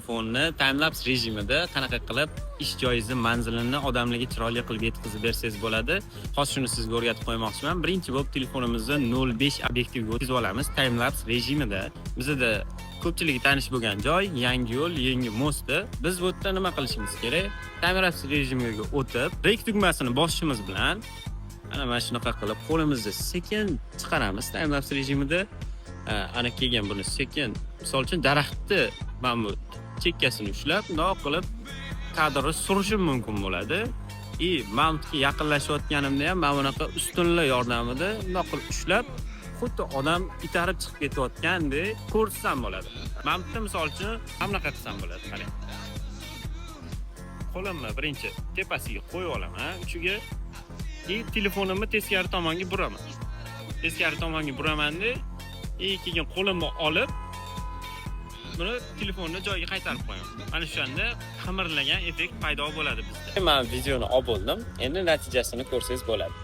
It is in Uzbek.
telefonni time-lapse rejimida qanaqa qilib ish joyingizni manzilini odamlarga chiroyli qilib yetkazib bersangiz bo'ladi. Hozir shuni sizga o'rgatib qo'ymoqchiman. Birinchi bo'lib telefonimizni 0.5 obyektivga o'tkazib olamiz time-lapse rejimida. Bizda ko'pchiligi tanish bo'lgan joy Yangi yo'l, Yangi Mo'stda. Biz bu yerda nima qilishimiz kerak? Time-lapse rejimiga o'tib, break tugmasini bosishimiz bilan mana shunaqa qilib qo'limizni sekin chiqaramiz time-lapse rejimida. Ana kelgan buni sekin, misol uchun daraxtni mana bu chekkasini ushlab, bundoq qilib kadrni surishim mumkin bo'ladi. Mountga yaqinlashayotganimda ham mana bunaqa ustunlar yordamida bundoq qilib ushlab, xuddi odam itarib chiqib ketayotgandek ko'rsam bo'ladi. Mountni misol uchun bunaqa qilsam bo'ladi, qarang. Qo'limni birinchi tepasiga qo'yib olaman, uchiga telefonimni teskari tomonga buraman. Teskari tomonga buraman-da, keyin qo'limni olib buni telefonni joyiga qaytarib qo'yaman. Mana shunda qimirlagan effekt paydo bo'ladi bizda. Men videoni olib bo'ldim. Endi natijasini ko'rsangiz bo'ladi.